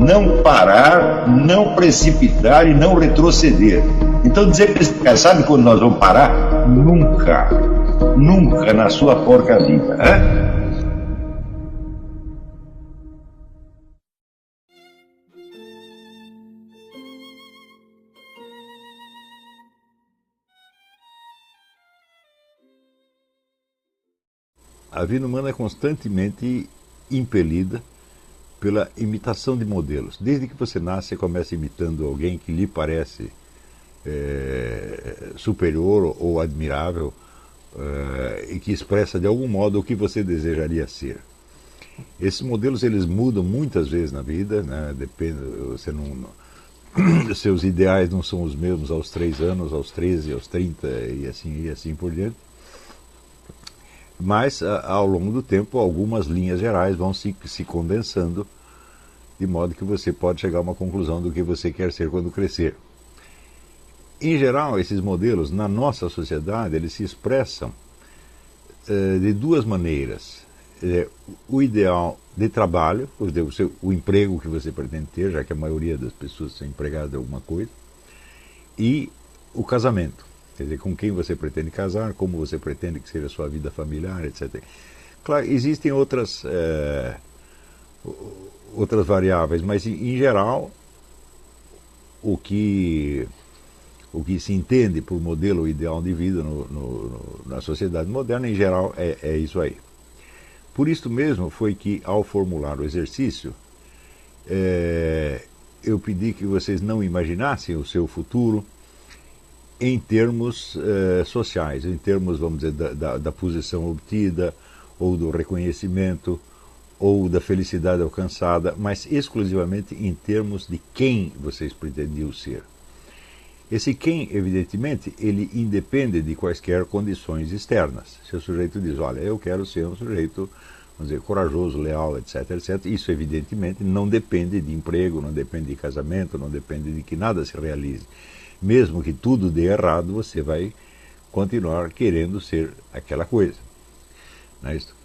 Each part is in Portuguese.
não parar, não precipitar e não retroceder. Então dizer para esse cara, sabe quando nós vamos parar? Nunca. Nunca na sua porca vida. Né? A vida humana é constantemente impelida pela imitação de modelos. Desde que você nasce, você começa imitando alguém que lhe parece superior ou admirável e que expressa de algum modo o que você desejaria ser. Esses modelos eles mudam muitas vezes na vida, né? Depende, seus ideais não são os mesmos aos 3 anos, aos 13, aos 30 e assim por diante. Mas, ao longo do tempo, algumas linhas gerais vão se condensando, de modo que você pode chegar a uma conclusão do que você quer ser quando crescer. Em geral, esses modelos, na nossa sociedade, eles se expressam de duas maneiras. O ideal de trabalho, o emprego que você pretende ter, já que a maioria das pessoas são empregadas de alguma coisa, e o casamento. Quer dizer, com quem você pretende casar, como você pretende que seja a sua vida familiar, etc. Claro, existem outras variáveis, mas em geral o que se entende por modelo ideal de vida na sociedade moderna, em geral, é isso aí. Por isso mesmo foi que, ao formular o exercício, eu pedi que vocês não imaginassem o seu futuro em termos sociais, em termos, vamos dizer, da posição obtida, ou do reconhecimento, ou da felicidade alcançada, mas exclusivamente em termos de quem vocês pretendiam ser. Esse quem, evidentemente, ele independe de quaisquer condições externas. Se o sujeito diz, olha, eu quero ser um sujeito, vamos dizer, corajoso, leal, etc., etc., isso, evidentemente, não depende de emprego, não depende de casamento, não depende de que nada se realize. Mesmo que tudo dê errado, você vai continuar querendo ser aquela coisa. Não é isso?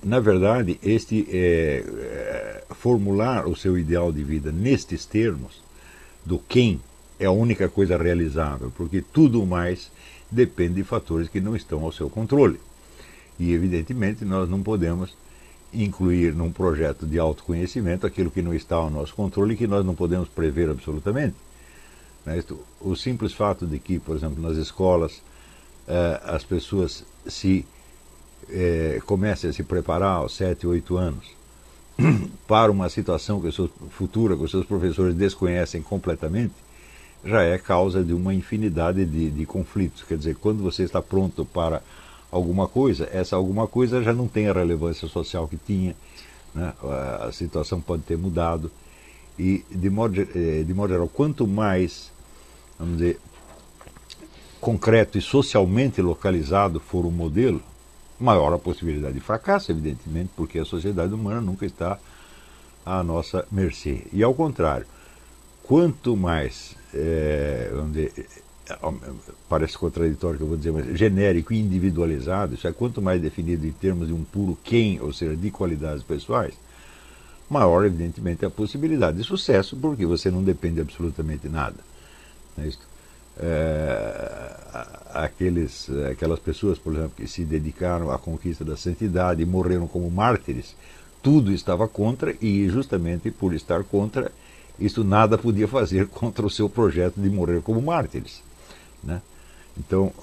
Na verdade, formular o seu ideal de vida nestes termos, do quem é a única coisa realizável, porque tudo mais depende de fatores que não estão ao seu controle. E, evidentemente, nós não podemos incluir num projeto de autoconhecimento aquilo que não está ao nosso controle e que nós não podemos prever absolutamente. O simples fato de que, por exemplo, nas escolas as pessoas comecem a se preparar aos 7, 8 anos para uma situação futura que os seus professores desconhecem completamente, já é causa de uma infinidade de conflitos. Quer dizer, quando você está pronto para alguma coisa, essa alguma coisa já não tem a relevância social que tinha, né? A situação pode ter mudado. E, de modo geral, quanto mais, vamos dizer, concreto e socialmente localizado for o modelo, maior a possibilidade de fracasso, evidentemente, porque a sociedade humana nunca está à nossa mercê. E, ao contrário, quanto mais, vamos dizer, parece contraditório que eu vou dizer, mas genérico e individualizado, isso é, quanto mais definido em termos de um puro quem, ou seja, de qualidades pessoais, maior, evidentemente, a possibilidade de sucesso, porque você não depende de absolutamente nada. Não é isso? Aquelas pessoas, por exemplo, que se dedicaram à conquista da santidade e morreram como mártires, tudo estava contra, e justamente por estar contra, isso nada podia fazer contra o seu projeto de morrer como mártires. Né? Então,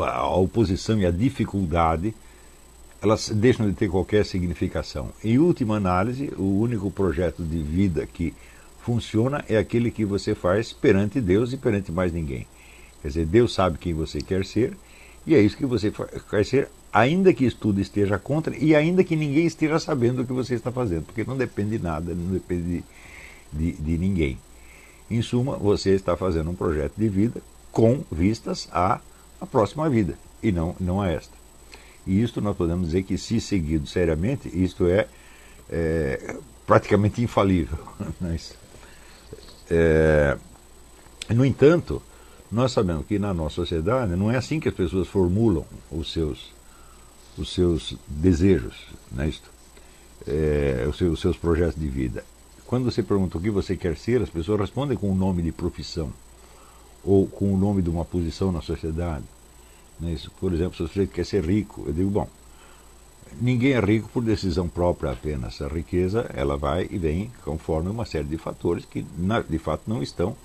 a oposição e a dificuldade, elas deixam de ter qualquer significação. Em última análise, o único projeto de vida que funciona é aquele que você faz perante Deus e perante mais ninguém. Quer dizer, Deus sabe quem você quer ser, e é isso que você quer ser, ainda que isso tudo esteja contra, e ainda que ninguém esteja sabendo o que você está fazendo, porque não depende de nada, não depende de ninguém. Em suma, você está fazendo um projeto de vida com vistas à próxima vida, e não a esta. E isto nós podemos dizer que, se seguido seriamente, isto é praticamente infalível. No entanto, nós sabemos que na nossa sociedade não é assim que as pessoas formulam os seus desejos. Não é isto? os seus projetos de vida. Quando você pergunta o que você quer ser, as pessoas respondem com o nome de profissão ou com o nome de uma posição na sociedade. Né? Isso, por exemplo, se o sujeito quer ser rico, eu digo, bom, ninguém é rico por decisão própria apenas. A riqueza, ela vai e vem conforme uma série de fatores que, de fato, não estão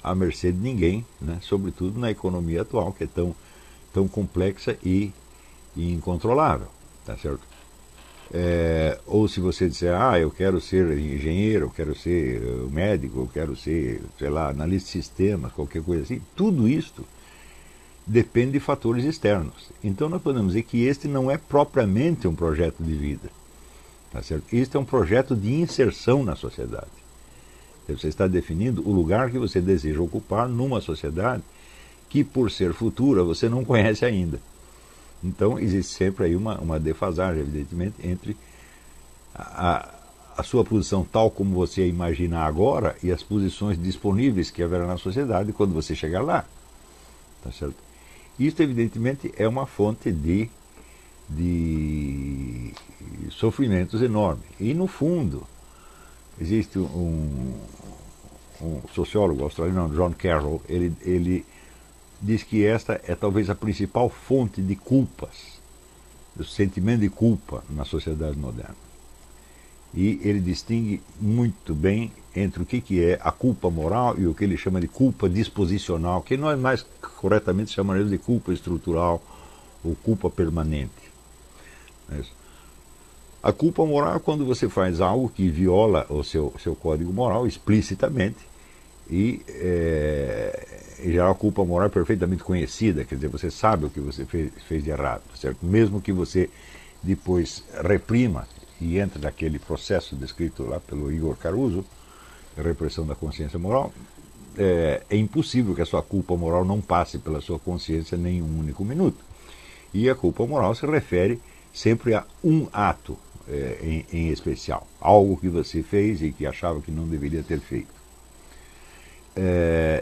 à mercê de ninguém, né? Sobretudo na economia atual, que é tão complexa e incontrolável. Tá certo? Ou se você disser, eu quero ser engenheiro, eu quero ser médico, eu quero ser, sei lá, analista de sistemas, qualquer coisa assim, tudo isto depende de fatores externos. Então nós podemos dizer que este não é propriamente um projeto de vida. Tá certo? Este é um projeto de inserção na sociedade. Você está definindo o lugar que você deseja ocupar numa sociedade que, por ser futura, você não conhece ainda. Então existe sempre aí uma defasagem, evidentemente, entre a sua posição tal como você a imagina agora e as posições disponíveis que haverá na sociedade quando você chegar lá. Tá certo? Isso, evidentemente, é uma fonte de sofrimentos enormes. E, no fundo, existe um sociólogo australiano, John Carroll, ele diz que esta é talvez a principal fonte de culpas, do sentimento de culpa na sociedade moderna. E ele distingue muito bem entre o que é a culpa moral e o que ele chama de culpa disposicional, que nós mais corretamente chamaremos de culpa estrutural ou culpa permanente. A culpa moral é quando você faz algo que viola o seu código moral explicitamente e em geral a culpa moral é perfeitamente conhecida, quer dizer, você sabe o que você fez de errado, certo? Mesmo que você depois reprima e entre naquele processo descrito lá pelo Igor Caruso, a repressão da consciência moral, é impossível que a sua culpa moral não passe pela sua consciência nem um único minuto. E a culpa moral se refere sempre a um ato em especial, algo que você fez e que achava que não deveria ter feito.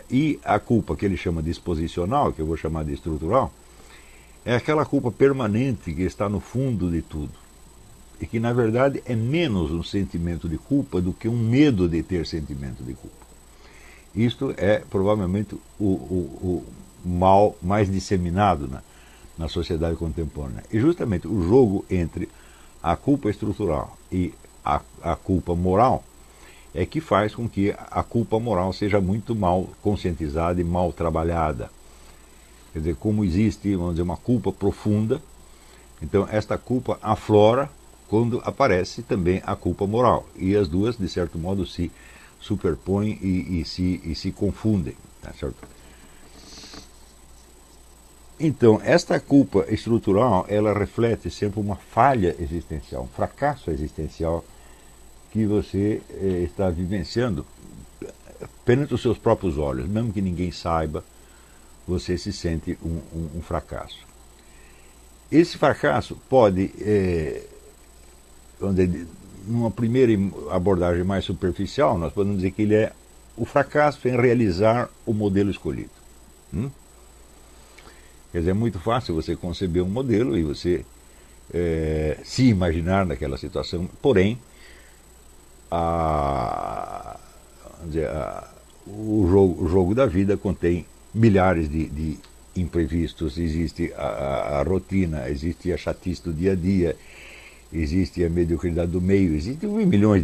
E a culpa que ele chama de disposicional, que eu vou chamar de estrutural, é aquela culpa permanente que está no fundo de tudo. E que, na verdade, é menos um sentimento de culpa do que um medo de ter sentimento de culpa. Isto é provavelmente o mal mais disseminado na sociedade contemporânea. E justamente o jogo entre a culpa estrutural e a culpa moral é que faz com que a culpa moral seja muito mal conscientizada e mal trabalhada. Quer dizer, como existe, vamos dizer, uma culpa profunda, então esta culpa aflora quando aparece também a culpa moral. E as duas, de certo modo, se superpõem e se confundem. Tá certo? Então, esta culpa estrutural, ela reflete sempre uma falha existencial, um fracasso existencial que você está vivenciando perante os seus próprios olhos. Mesmo que ninguém saiba, você se sente um fracasso. Esse fracasso pode, vamos dizer, numa primeira abordagem mais superficial, nós podemos dizer que ele é o fracasso em realizar o modelo escolhido. Quer dizer, é muito fácil você conceber um modelo e você se imaginar naquela situação, porém, o jogo da vida contém milhares de imprevistos, existe a rotina, existe a chatice do dia a dia, existe a mediocridade do meio, existem milhões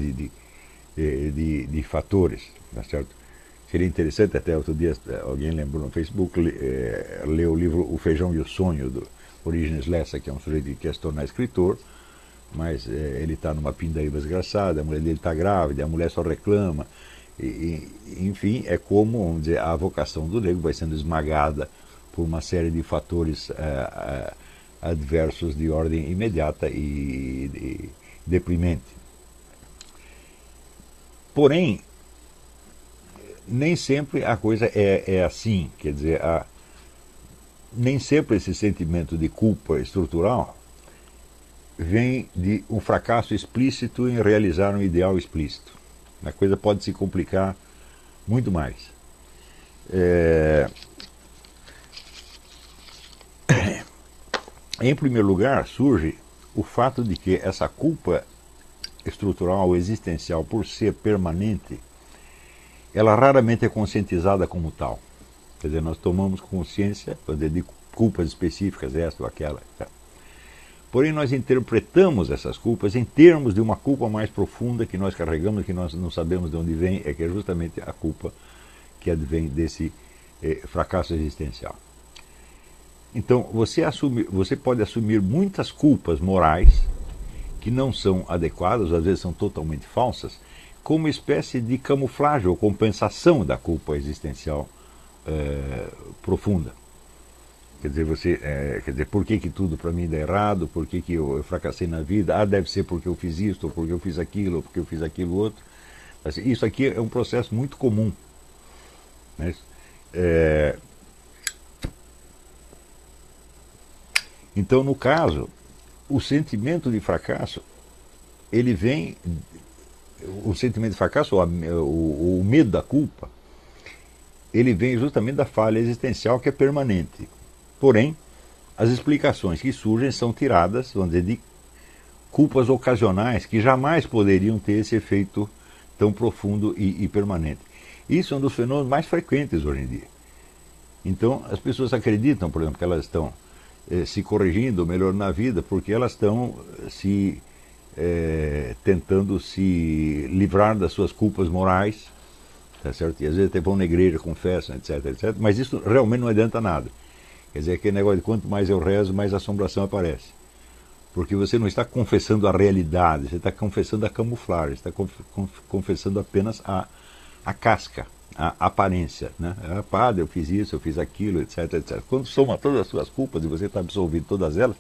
de fatores, tá certo? Seria interessante, até outro dia alguém lembrou no Facebook, ler o livro O Feijão e o Sonho, do Orígenes Lessa, que é um sujeito que quer se tornar escritor, mas ele está numa pindaíba desgraçada, a mulher dele está grávida, a mulher só reclama, enfim, é como, vamos dizer, a vocação do negro vai sendo esmagada por uma série de fatores adversos de ordem imediata e deprimente. Porém, nem sempre a coisa é assim, quer dizer, nem sempre esse sentimento de culpa estrutural vem de um fracasso explícito em realizar um ideal explícito. A coisa pode se complicar muito mais. Em primeiro lugar, surge o fato de que essa culpa estrutural, existencial, por ser permanente, ela raramente é conscientizada como tal. Quer dizer, nós tomamos consciência de culpas específicas, esta ou aquela. Tá? Porém, nós interpretamos essas culpas em termos de uma culpa mais profunda que nós carregamos, que nós não sabemos de onde vem, que é justamente a culpa que advém desse fracasso existencial. Então, você pode assumir muitas culpas morais que não são adequadas, às vezes são totalmente falsas, como espécie de camuflagem ou compensação da culpa existencial profunda. Quer dizer, por que tudo para mim dá errado, por que eu fracassei na vida, deve ser porque eu fiz isto, ou porque eu fiz aquilo, ou porque eu fiz aquilo outro. Assim, isso aqui é um processo muito comum. Né? Então, no caso, o sentimento de fracasso, ele vem, o sentimento de fracasso, o medo da culpa, ele vem justamente da falha existencial que é permanente. Porém, as explicações que surgem são tiradas, vamos dizer, de culpas ocasionais que jamais poderiam ter esse efeito tão profundo e permanente. Isso é um dos fenômenos mais frequentes hoje em dia. Então, as pessoas acreditam, por exemplo, que elas estão se corrigindo, melhor na vida, porque elas estão tentando se livrar das suas culpas morais, tá certo? E às vezes até vão na igreja, confessam, etc, etc. Mas isso realmente não adianta nada. Quer dizer, aquele negócio de quanto mais eu rezo, mais assombração aparece. Porque você não está confessando a realidade, você está confessando a camuflagem, você está confessando apenas a casca, a aparência. Né? Padre, eu fiz isso, eu fiz aquilo, etc, etc. Quando soma todas as suas culpas e você está absolvido todas elas,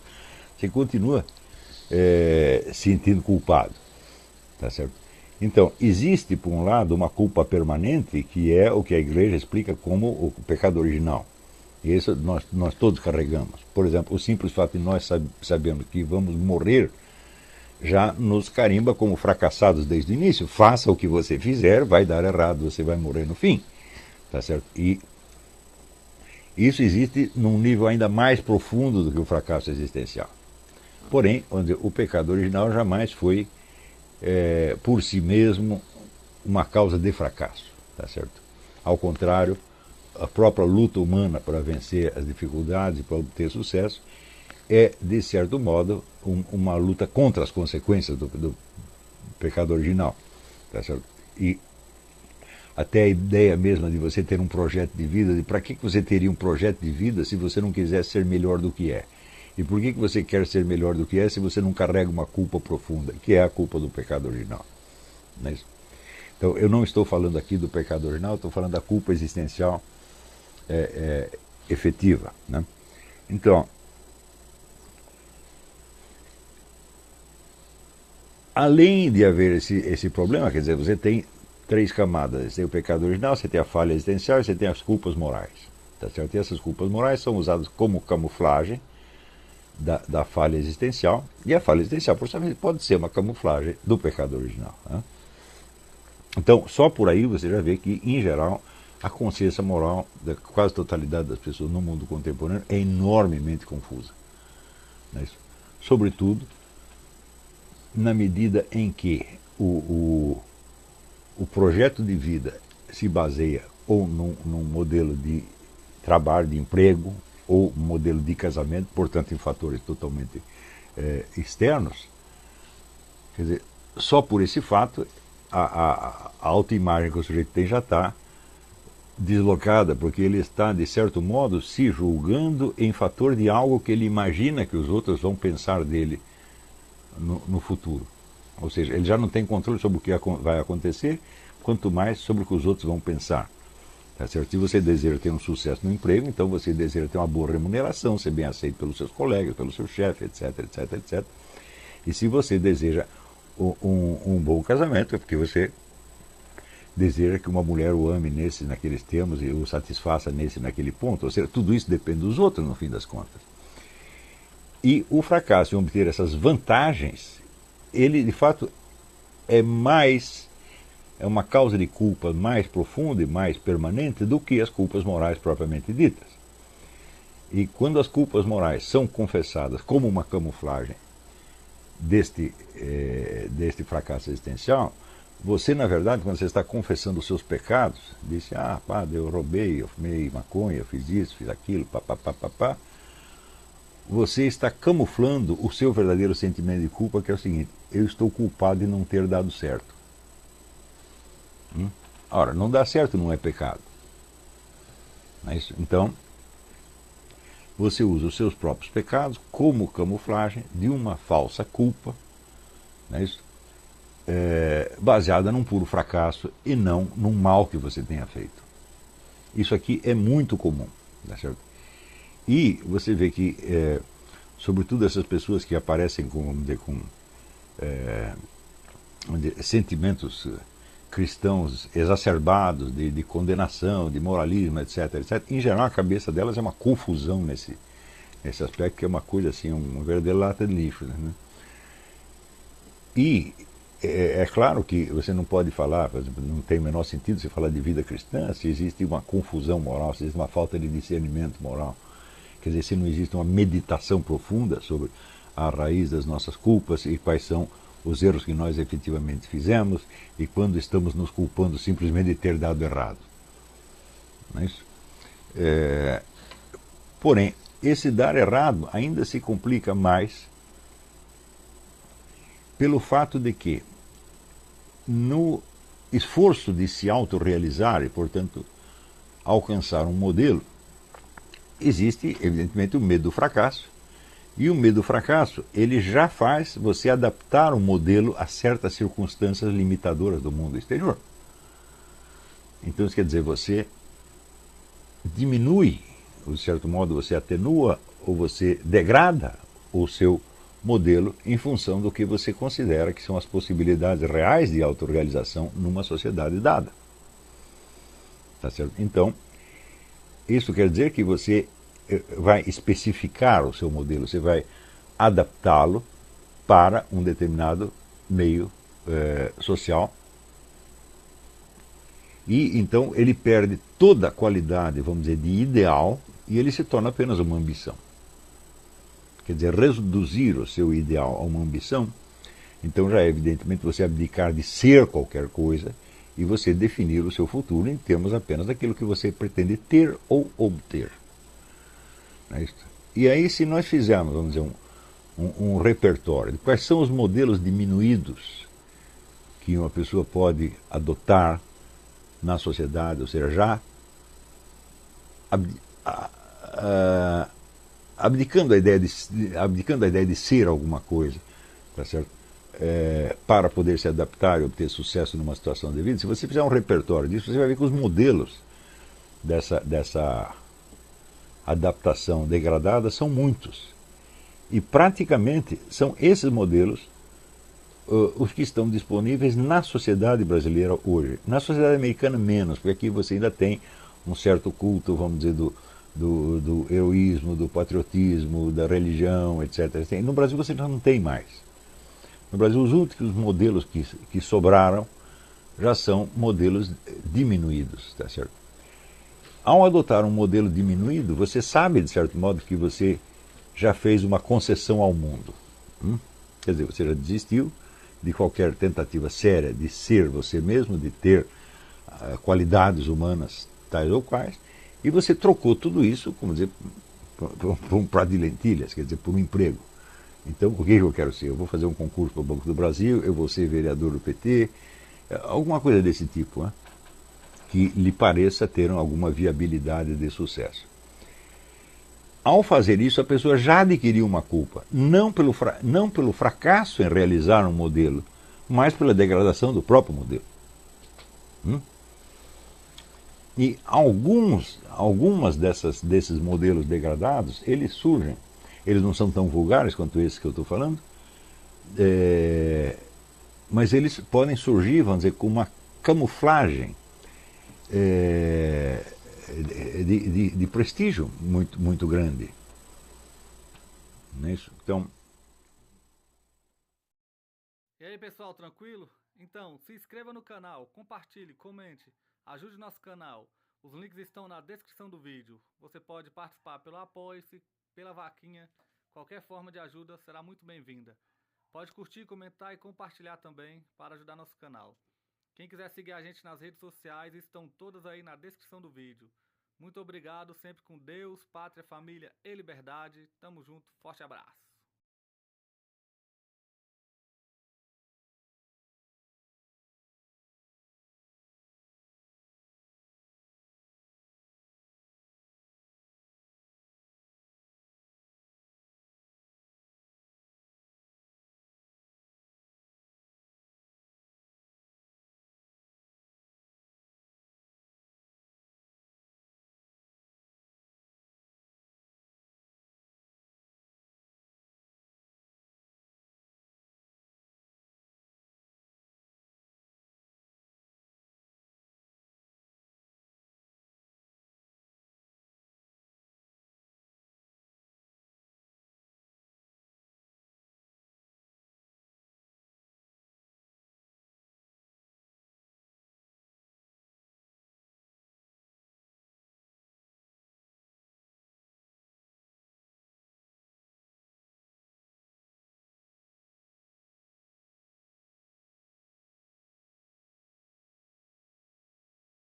você continua sentindo culpado. Tá certo? Então, existe, por um lado, uma culpa permanente, que é o que a igreja explica como o pecado original. E isso nós todos carregamos. Por exemplo, o simples fato de nós sabemos que vamos morrer já nos carimba como fracassados desde o início. Faça o que você fizer, vai dar errado, você vai morrer no fim. Tá certo? E isso existe num nível ainda mais profundo do que o fracasso existencial. Porém, onde o pecado original jamais foi, por si mesmo, uma causa de fracasso. Tá certo? Ao contrário, a própria luta humana para vencer as dificuldades e para obter sucesso é, de certo modo, uma luta contra as consequências do pecado original. Tá certo? E até a ideia mesma de você ter um projeto de vida, de para que você teria um projeto de vida se você não quisesse ser melhor do que é? E por que você quer ser melhor do que é se você não carrega uma culpa profunda, que é a culpa do pecado original? Não é isso? Então, eu não estou falando aqui do pecado original, estou falando da culpa existencial efetiva. Né? Então, além de haver esse problema, quer dizer, você tem três camadas. Você tem o pecado original, você tem a falha existencial e você tem as culpas morais. Tá certo? E essas culpas morais são usadas como camuflagem da falha existencial, e a falha existencial, por sua vez, pode ser uma camuflagem do pecado original. Né? Então, só por aí você já vê que, em geral, a consciência moral da quase totalidade das pessoas no mundo contemporâneo é enormemente confusa. Né? Sobretudo, na medida em que o projeto de vida se baseia ou num modelo de trabalho, de emprego, ou modelo de casamento, portanto em fatores totalmente externos, quer dizer, só por esse fato a autoimagem que o sujeito tem já está deslocada, porque ele está, de certo modo, se julgando em fator de algo que ele imagina que os outros vão pensar dele no futuro. Ou seja, ele já não tem controle sobre o que vai acontecer, quanto mais sobre o que os outros vão pensar. Tá certo? Se você deseja ter um sucesso no emprego, então você deseja ter uma boa remuneração, ser bem aceito pelos seus colegas, pelo seu chefe, etc, etc, etc. E se você deseja um bom casamento, é porque você deseja que uma mulher o ame naqueles termos e o satisfaça naquele ponto. Ou seja, tudo isso depende dos outros, no fim das contas. E o fracasso em obter essas vantagens, ele, de fato, é uma causa de culpa mais profunda e mais permanente do que as culpas morais propriamente ditas. E quando as culpas morais são confessadas como uma camuflagem deste deste fracasso existencial, você, na verdade, quando você está confessando os seus pecados, disse, padre, eu roubei, eu fumei maconha, eu fiz isso, fiz aquilo, papapá, você está camuflando o seu verdadeiro sentimento de culpa, que é o seguinte: eu estou culpado de não ter dado certo. Ora, não dar certo não é pecado. Não é isso? Então, você usa os seus próprios pecados como camuflagem de uma falsa culpa, não é isso? Baseada num puro fracasso e não num mal que você tenha feito. Isso aqui é muito comum. Tá certo? E você vê que, sobretudo essas pessoas que aparecem com sentimentos cristãos exacerbados, de condenação, de moralismo, etc., etc., em geral a cabeça delas é uma confusão nesse aspecto, que é uma coisa assim, uma verdadeira lata de lixo. Né? E é claro que você não pode falar, por exemplo, não tem o menor sentido você falar de vida cristã se existe uma confusão moral, se existe uma falta de discernimento moral. Quer dizer, se não existe uma meditação profunda sobre a raiz das nossas culpas e quais são os erros que nós efetivamente fizemos e quando estamos nos culpando simplesmente de ter dado errado. Não é isso? Porém, esse dar errado ainda se complica mais pelo fato de que, no esforço de se autorrealizar e, portanto, alcançar um modelo, existe, evidentemente, o medo do fracasso. E o medo do fracasso, ele já faz você adaptar o modelo a certas circunstâncias limitadoras do mundo exterior. Então, isso quer dizer, você diminui, de certo modo, você atenua ou você degrada o seu modelo em função do que você considera que são as possibilidades reais de autorrealização numa sociedade dada. Tá certo? Então, isso quer dizer que você vai especificar o seu modelo, você vai adaptá-lo para um determinado meio social. E então ele perde toda a qualidade, vamos dizer, de ideal, e ele se torna apenas uma ambição. Quer dizer, reduzir o seu ideal a uma ambição, então já é evidentemente você abdicar de ser qualquer coisa e você definir o seu futuro em termos apenas daquilo que você pretende ter ou obter. É isso? E aí, se nós fizermos, vamos dizer, um repertório de quais são os modelos diminuídos que uma pessoa pode adotar na sociedade, ou seja, já abdicando a ideia de ser alguma coisa, tá certo? Para poder se adaptar e obter sucesso numa situação de vida, se você fizer um repertório disso, você vai ver que os modelos dessa adaptação degradada são muitos. E praticamente são esses modelos os que estão disponíveis na sociedade brasileira hoje. Na sociedade americana menos, porque aqui você ainda tem um certo culto, vamos dizer, do heroísmo, do patriotismo, da religião, etc. No Brasil você já não tem mais. No Brasil os últimos modelos que sobraram já são modelos diminuídos, tá certo? Ao adotar um modelo diminuído, você sabe, de certo modo, que você já fez uma concessão ao mundo. Quer dizer, você já desistiu de qualquer tentativa séria de ser você mesmo, de ter qualidades humanas tais ou quais, e você trocou tudo isso, como dizer, por um prato de lentilhas, quer dizer, por um emprego. Então, o que eu quero ser? Eu vou fazer um concurso para o Banco do Brasil, eu vou ser vereador do PT, alguma coisa desse tipo, né? Que lhe pareça ter alguma viabilidade de sucesso. Ao fazer isso, a pessoa já adquiriu uma culpa, não pelo fracasso em realizar um modelo, mas pela degradação do próprio modelo. E algumas desses modelos degradados, eles surgem. Eles não são tão vulgares quanto esses que eu estou falando, mas eles podem surgir, vamos dizer, com uma camuflagem de prestígio muito, muito grande. Não é isso? Então... E aí, pessoal, tranquilo? Então, se inscreva no canal, compartilhe, comente, ajude nosso canal. Os links estão na descrição do vídeo. Você pode participar pelo Apoie-se, pela vaquinha. Qualquer forma de ajuda será muito bem-vinda. Pode curtir, comentar e compartilhar também para ajudar nosso canal. Quem quiser seguir a gente nas redes sociais, estão todas aí na descrição do vídeo. Muito obrigado, sempre com Deus, pátria, família e liberdade. Tamo junto, forte abraço.